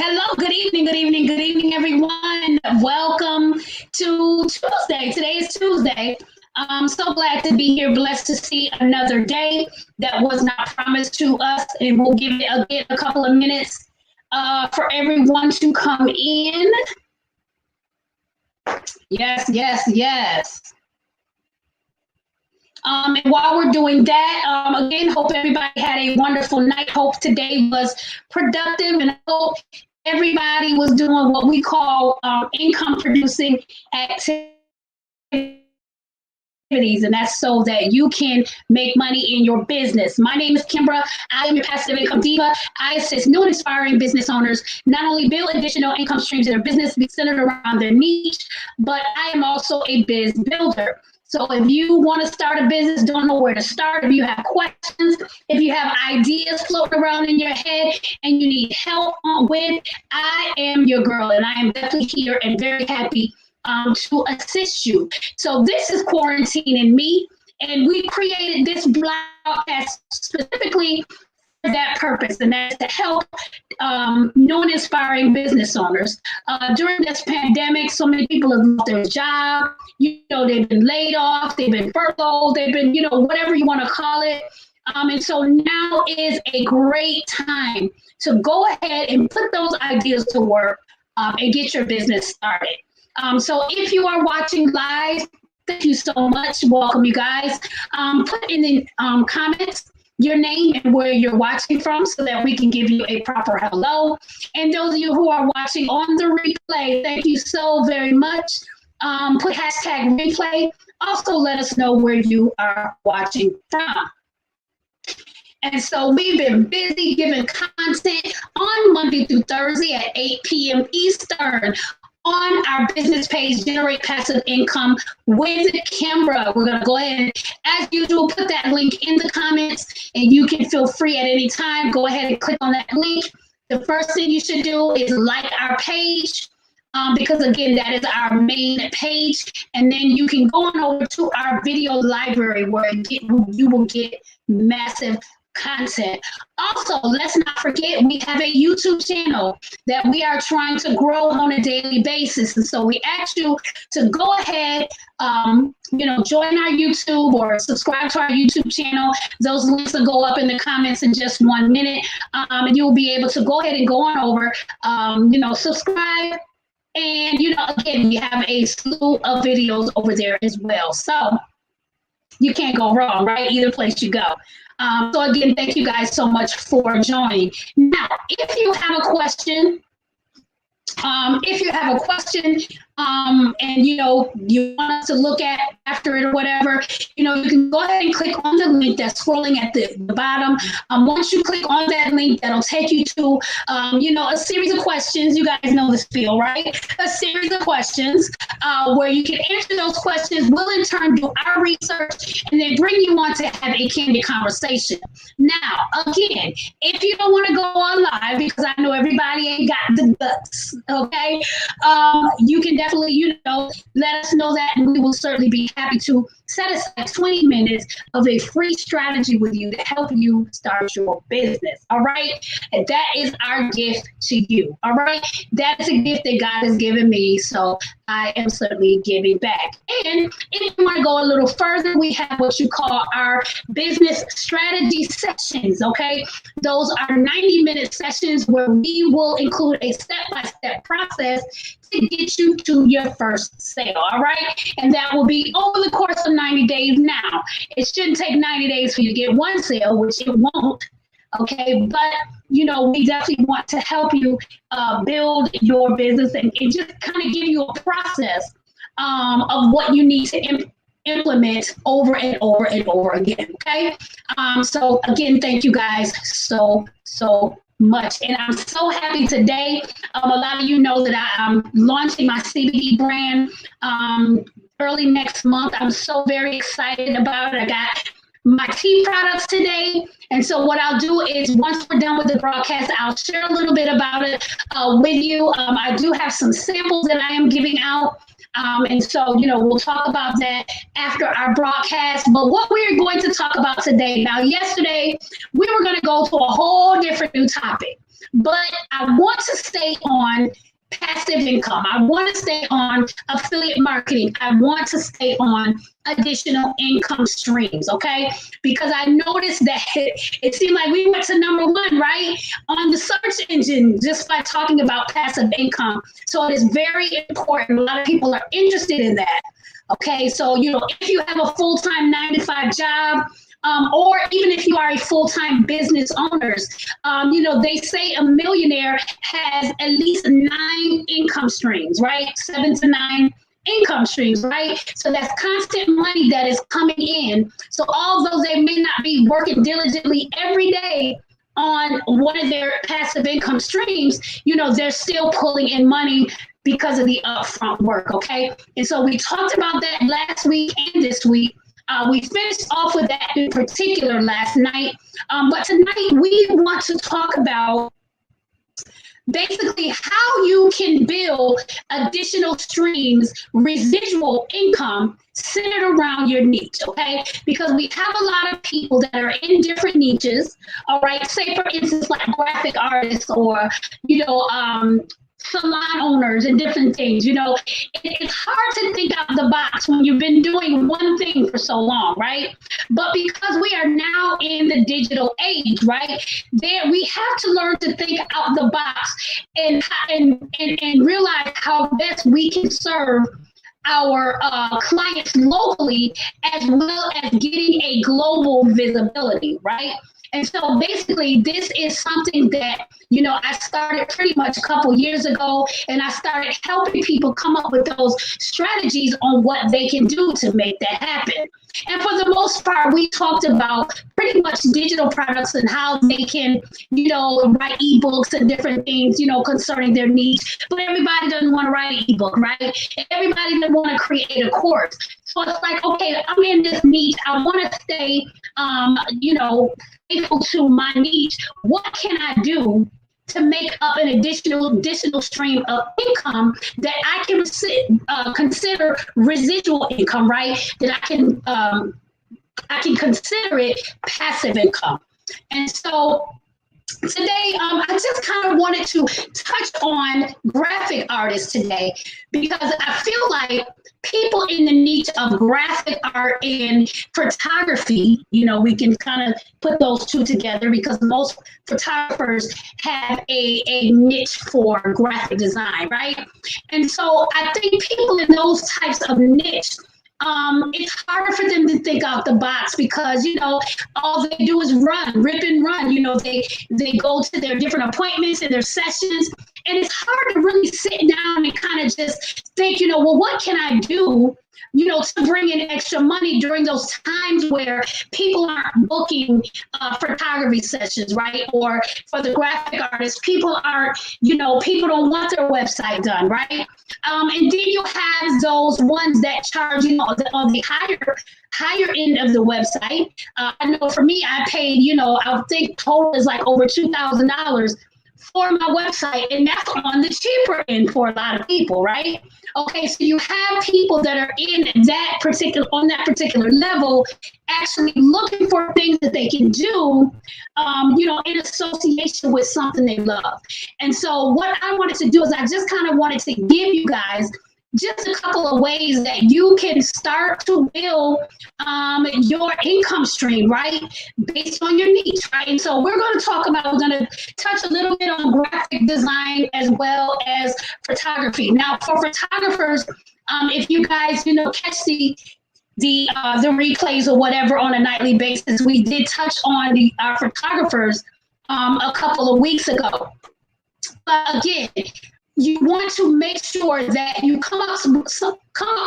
Hello, good evening, good evening, everyone. Welcome to Tuesday. Today is Tuesday. I'm so glad to be here, blessed to see another day that was not promised to us. And we'll give it again a couple of minutes for everyone to come in. Yes, yes, yes. And while we're doing that, again, hope everybody had a wonderful night. Hope today was productive, and hope everybody was doing what we call income producing activities, and that's so that you can make money in your business. My name is Kimbra. I am your passive income diva. I assist new and aspiring business owners not only build additional income streams in their business be centered around their niche, but I am also a biz builder. So if you want to start a business, don't know where to start, if you have questions, if you have ideas floating around in your head and you need help with, I am your girl, and I am definitely here and very happy to assist you. So this is Quarantine and Me, and we created this broadcast specifically for that purpose, and that's to help new and inspiring business owners. During this pandemic, so many people have lost their job. You know, they've been laid off, they've been furloughed, they've been, whatever you want to call it. And so now is a great time to go ahead and put those ideas to work and get your business started. So if you are watching live, thank you so much. Welcome, you guys. Put in the comments your name and where you're watching from so that we can give you a proper hello. And those of you who are watching on the replay, thank you so very much. Put hashtag replay. Also, let us know where you are watching from. And so we've been busy giving content on Monday through Thursday at 8 p.m. Eastern on our business page, Generate Passive Income with Kimbra. We're going to go ahead and, as usual, put that link in the comments, and you can feel free at any time. Go ahead and click on that link. The first thing you should do is like our page, because, again, that is our main page. And then you can go on over to our video library where you will get massive content. Also, let's not forget we have a YouTube channel that we are trying to grow on a daily basis. And so we ask you to go ahead, join our YouTube or subscribe to our YouTube channel. Those links will go up in the comments in just 1 minute. And you'll be able to go ahead and go on over, subscribe. And, again, we have a slew of videos over there as well. So you can't go wrong, right? Either place you go. So again, thank you guys so much for joining. Now, if you have a question, and you want us to look at after it or whatever, you can go ahead and click on the link that's scrolling at the bottom. Once you click on that link, that'll take you to a series of questions. You guys know this feel, right? A series of questions where you can answer those questions. We'll in turn do our research and then bring you on to have a candid conversation. Now, again, if you don't want to go on live, because I know everybody ain't got the guts, okay, you can definitely, let us know that, and we will certainly be happy to set aside 20 minutes of a free strategy with you to help you start your business. All right. And that is our gift to you. All right. That is a gift that God has given me. So I am certainly giving back. And if you want to go a little further, we have what you call our business strategy sessions. Okay. Those are 90-minute sessions where we will include a step-by-step process to get you to your first sale. All right. And that will be over the course of 90 days. Now, it shouldn't take 90 days for you to get one sale, which it won't. Okay. But, we definitely want to help you build your business and just kind of give you a process of what you need to implement over and over and over again. Okay. So again, thank you guys so much. And I'm so happy today. A lot of you know that I'm launching my CBD brand early next month. I'm so very excited about it. I got my tea products today. And so what I'll do is once we're done with the broadcast, I'll share a little bit about it with you. I do have some samples that I am giving out. And so, we'll talk about that after our broadcast. But what we're going to talk about today, now, yesterday, we were going to go to a whole different new topic. but I want to stay on passive income. I want to stay on affiliate marketing. I want to stay on additional income streams, okay? Because I noticed that it seemed like we went to number one, right? On the search engine, just by talking about passive income. So it is very important. A lot of people are interested in that. Okay, so if you have a full-time 9 to 5 job, or even if you are a full-time business owners, they say a millionaire has at least 9 income streams, right? 7 to 9 income streams, right? So that's constant money that is coming in. So although they may not be working diligently every day on one of their passive income streams, they're still pulling in money because of the upfront work, okay? And so we talked about that last week and this week. We finished off with that in particular last night, but tonight we want to talk about basically how you can build additional streams, residual income centered around your niche, okay? Because we have a lot of people that are in different niches, all right? Say, for instance, like graphic artists or, salon owners and different things. It's hard to think out the box when you've been doing one thing for so long, right? But because we are now in the digital age, right, we have to learn to think out the box and realize how best we can serve our clients locally, as well as getting a global visibility, right? And so basically, this is something that, I started pretty much a couple years ago, and I started helping people come up with those strategies on what they can do to make that happen. And for the most part, we talked about pretty much digital products and how they can, write ebooks and different things, concerning their niche. But everybody doesn't want to write an ebook, right? Everybody doesn't want to create a course. So it's like, okay, I'm in this niche. I want to stay, faithful to my niche. What can I do to make up an additional stream of income that I can consider residual income, right? That I can consider it passive income. And so today, I just kind of wanted to touch on graphic artists today, because I feel like people in the niche of graphic art and photography, we can kind of put those two together, because most photographers have a niche for graphic design, right? And so I think people in those types of niche, it's harder for them to think out the box, because all they do is rip and run. They go to their different appointments and their sessions, and it's hard to really sit down and kind of just think, well, what can I do, to bring in extra money during those times where people aren't booking photography sessions, right? Or for the graphic artists, people aren't, people don't want their website done, right? And then you have those ones that charge, on the higher end of the website. I know for me, I paid, I think total is like over $2,000 for my website, and that's on the cheaper end for a lot of people, right? Okay, so you have people that are on that particular level, actually looking for things that they can do, in association with something they love. And so what I wanted to do is I just kind of wanted to give you guys just a couple of ways that you can start to build your income stream, right? Based on your niche, right? And so we're going to touch a little bit on graphic design as well as photography. Now, for photographers, if you guys, catch the replays or whatever on a nightly basis, we did touch on our photographers a couple of weeks ago. But again, you want to make sure that you come up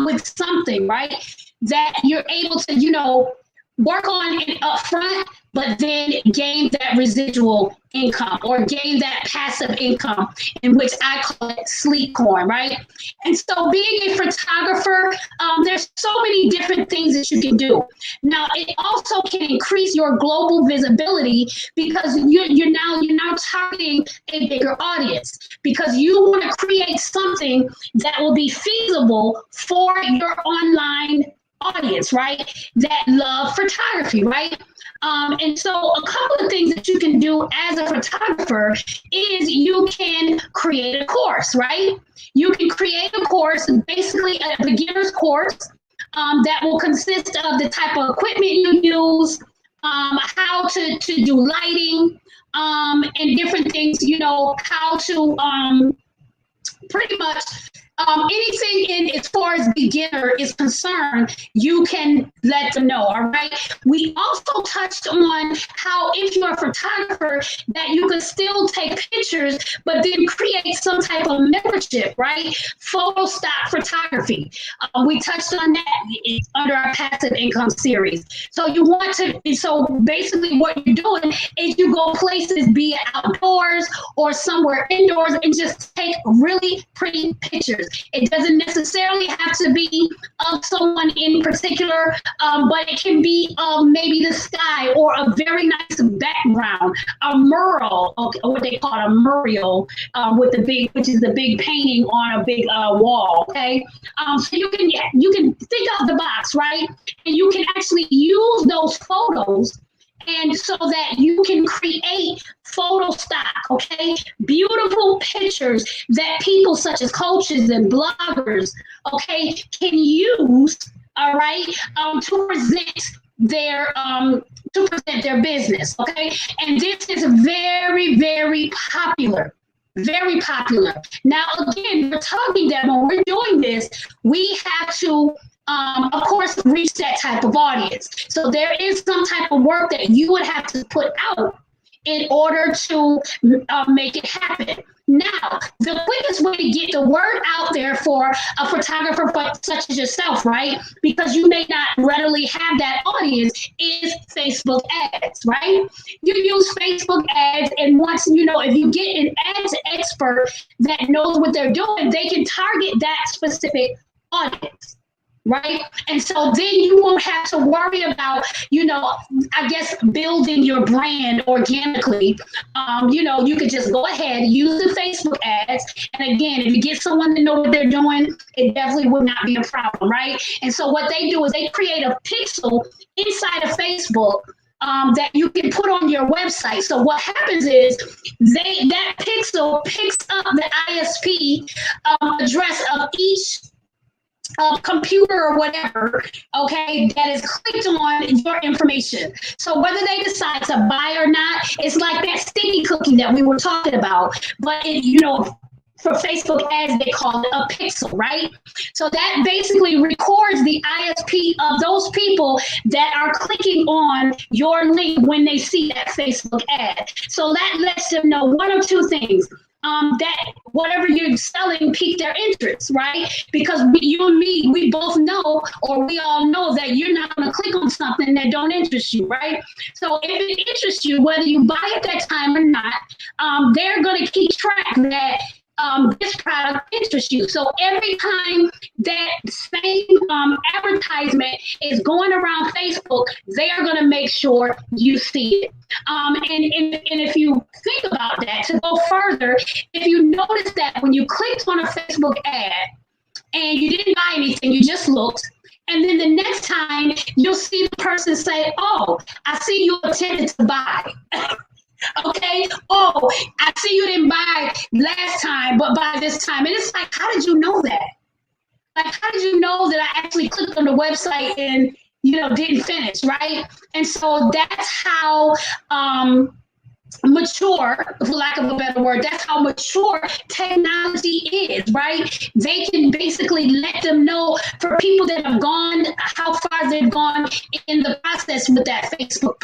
with something, right, that you're able to, work on it up front, but then gain that residual income or gain that passive income, in which I call it sleep coin, right? And so being a photographer, there's so many different things that you can do. Now, it also can increase your global visibility, because you're now targeting a bigger audience, because you want to create something that will be feasible for your online audience, right? That love photography, right? And so a couple of things that you can do as a photographer is you can create a course, right? You can create a course, basically a beginner's course, that will consist of the type of equipment you use, how to do lighting, and different things, how to pretty much anything in as far as beginner is concerned, you can let them know. All right. We also touched on how if you're a photographer that you can still take pictures, but then create some type of membership, right? Photo stock photography. We touched on that under our passive income series. So you want to, so basically what you're doing is you go places, be it outdoors or somewhere indoors, and just take really pretty pictures. It doesn't necessarily have to be of someone in particular, but it can be of maybe the sky or a very nice background, a mural, okay, what they call a mural, with the big, which is the big painting on a big wall. Okay, so you can think out the box, right? And you can actually use those photos, and so that you can create photo stock, okay? Beautiful pictures that people such as coaches and bloggers, okay, can use, all right, to present their business, okay? And this is very, very popular. Very popular. Now, again, we're talking that when we're doing this, we have to of course, reach that type of audience. So there is some type of work that you would have to put out in order to make it happen. Now, the quickest way to get the word out there for a photographer such as yourself, right? Because you may not readily have that audience, is Facebook ads, right? You use Facebook ads, and once, if you get an ads expert that knows what they're doing, they can target that specific audience. Right. And so then you won't have to worry about, I guess, building your brand organically. You could just go ahead, use the Facebook ads. And again, if you get someone to know what they're doing, it definitely would not be a problem. Right. And so what they do is they create a pixel inside of Facebook that you can put on your website. So what happens is that pixel picks up the ISP address of each computer or whatever, okay, that is clicked on your information. So whether they decide to buy or not, it's like that sticky cookie that we were talking about. But for Facebook ads, they call it a pixel, right? So that basically records the ISP of those people that are clicking on your link when they see that Facebook ad. So that lets them know one of two things. That whatever you're selling piqued their interest, right? Because you and me, we both know, or we all know, that you're not going to click on something that don't interest you, right? So if it interests you, whether you buy at that time or not, they're going to keep track that this product interests you. So every time that same advertisement is going around Facebook, they are going to make sure you see it. And if you think about that, to go further, if you notice that when you clicked on a Facebook ad and you didn't buy anything, you just looked, and then the next time you'll see the person say, "Oh, I see you intended to buy." Okay. "Oh, I see you didn't buy last time, but buy this time." And it's like, how did you know that? Like, how did you know that I actually clicked on the website and, didn't finish, right? And so that's how mature, for lack of a better word, that's how mature technology is, right? They can basically let them know, for people that have gone, how far they've gone in the process with that Facebook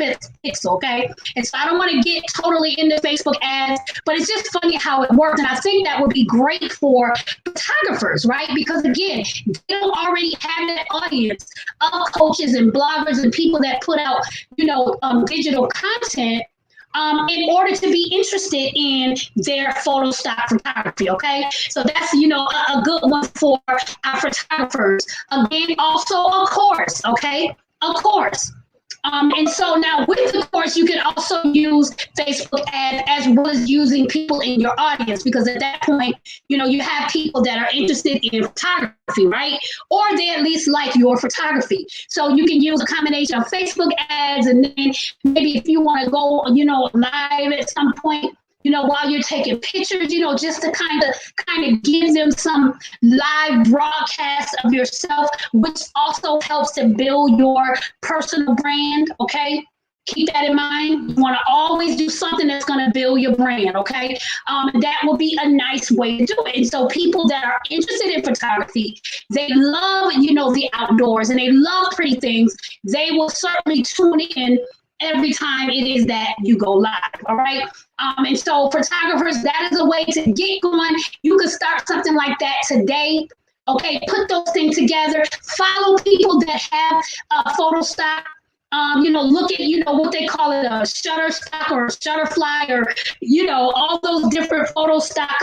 pixel, okay? And so I don't want to get totally into Facebook ads, but it's just funny how it works. And I think that would be great for photographers, right? Because again, they don't already have that audience of coaches and bloggers and people that put out, digital content, in order to be interested in their photo stock photography, okay? So that's, a good one for our photographers. Again, also a course, okay? A course. And so now with the course, you can also use Facebook ads as well as using people in your audience, because at that point, you have people that are interested in photography, right? Or they at least like your photography. So you can use a combination of Facebook ads, and then maybe if you want to go, live at some point, while you're taking pictures, just to kind of give them some live broadcast of yourself, which also helps to build your personal brand. Okay. Keep that in mind. You want to always do something that's going to build your brand. Okay. That will be a nice way to do it. And so people that are interested in photography, they love, the outdoors, and they love pretty things. They will certainly tune in every time it is that you go live. All right. And so photographers, that is a way to get going. You can start something like that today. Okay. Put those things together. Follow people that have photo stock. Look at, what they call it, a Shutterstock or Shutterfly, or, all those different photo stock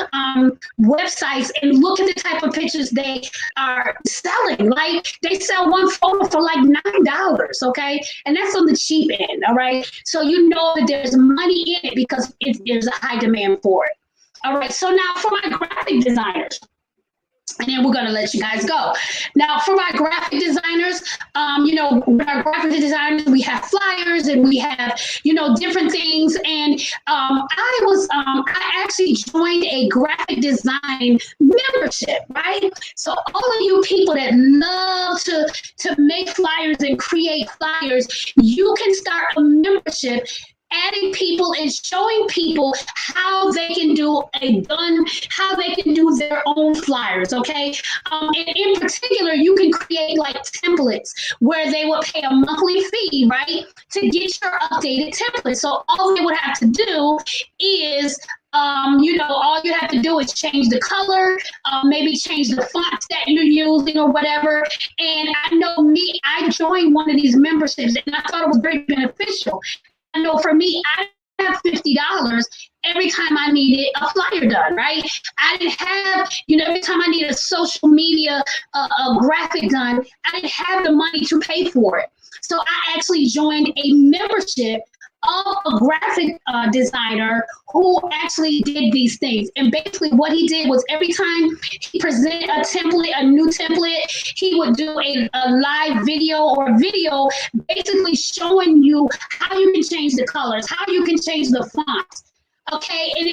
websites, and look at the type of pictures they are selling. Like, they sell one photo for like $9, okay? And that's on the cheap end, all right? So you know that there's money in it because there's a high demand for it. All right, so now for my graphic designers, and then we're going to let you guys go. Now, for my graphic designers, with our graphic designers, we have flyers and we have, different things. And I actually joined a graphic design membership, right? So all of you people that love to make flyers and create flyers, you can start a membership, adding people and showing people how they can do how they can do their own flyers, okay? And in particular, you can create like templates where they will pay a monthly fee, right, to get your updated template. So all they would have to do is all you have to do is change the color, maybe change the font that you're using or whatever. And I know I joined one of these memberships and I thought it was very beneficial. I know for me, I have $50 every time I needed a flyer done, right? I didn't have, every time I needed a social media a graphic done, I didn't have the money to pay for it. So I actually joined a membership of a graphic designer who actually did these things. And basically what he did was every time he presented a new template, he would do a live video or video basically showing you how you can change the colors, how you can change the font. Okay, and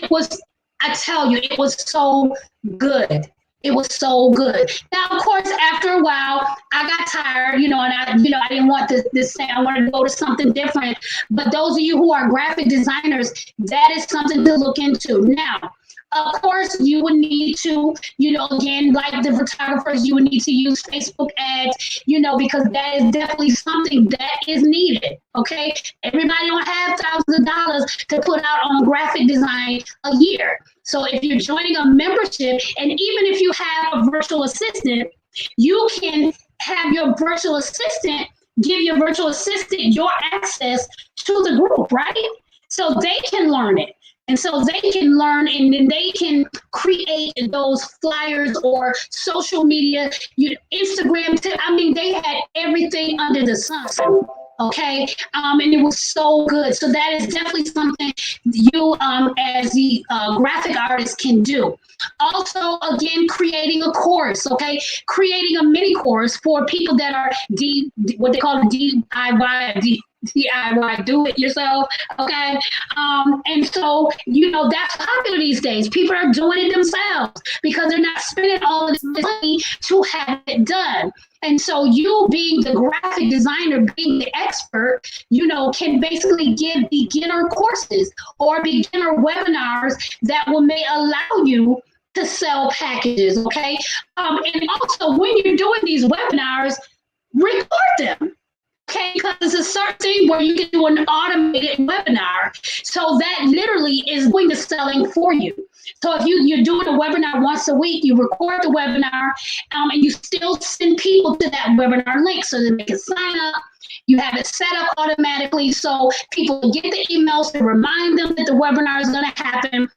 I tell you, it was so good. It was so good. Now, of course, after a while, I got tired, and I didn't want this thing. I wanted to go to something different. But those of you who are graphic designers, that is something to look into. Now, of course, you would need to, again, like the photographers, you would need to use Facebook ads, because that is definitely something that is needed. Okay, everybody don't have thousands of dollars to put out on graphic design a year. So if you're joining a membership, and even if you have a virtual assistant, you can have your virtual assistant give your virtual assistant your access to the group, right? So they can learn it. And so they can learn, and then they can create those flyers or social media, Instagram. They had everything under the sun. Okay, and it was so good. So that is definitely something you, as the graphic artist, can do. Also, again, creating a course. Okay, creating a mini course for people that are what they call DIY, do it yourself. Okay, and so that's popular these days. People are doing it themselves because they're not spending all of this money to have it done. And so you, being the graphic designer, being the expert, can basically give beginner courses or beginner webinars that may allow you to sell packages, okay? And also, when you're doing these webinars, record them. Okay, because it's a certain thing where you can do an automated webinar. So that literally is doing the selling for you. So if you're doing a webinar once a week, you record the webinar, and you still send people to that webinar link so that they can sign up. You have it set up automatically so people get the emails to remind them that the webinar is going to happen.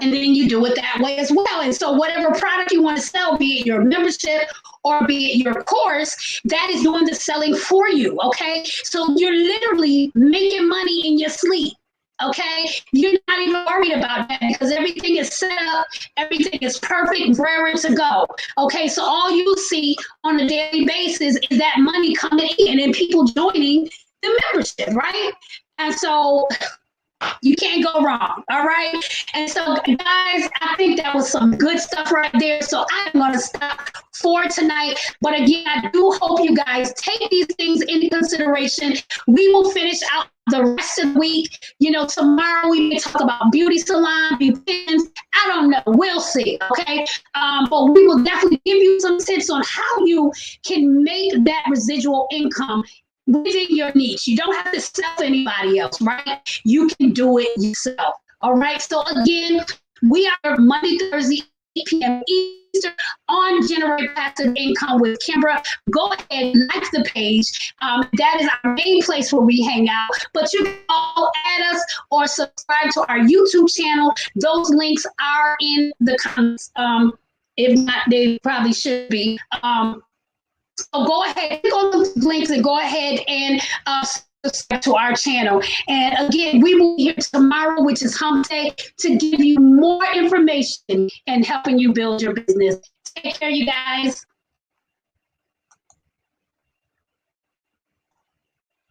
And then you do it that way as well. And so whatever product you want to sell, be it your membership or be it your course, that is doing the selling for you. Okay. So you're literally making money in your sleep. Okay. You're not even worried about that because everything is set up, everything is perfect, raring to go. Okay. So all you see on a daily basis is that money coming in and people joining the membership, right? And so you can't go wrong. All right. And so, guys, I think that was some good stuff right there. So I'm going to stop for tonight. But again, I do hope you guys take these things into consideration. We will finish out the rest of the week. You know, tomorrow we may talk about beauty salon, beauticians. I don't know. We'll see. Okay. But we will definitely give you some tips on how you can make that residual income within your niche. You don't have to sell to anybody else, right? You can do it yourself. All right. So again, we are Monday, Thursday, 8 p.m. Eastern on Generate Passive Income with Kimbra. Go ahead and like the page. That is our main place where we hang out. But you can all add us or subscribe to our YouTube channel. Those links are in the comments. If not, they probably should be. So go ahead, click on the links and go ahead and subscribe to our channel. And again, we will be here tomorrow, which is Hump Day, to give you more information and helping you build your business. Take care, you guys.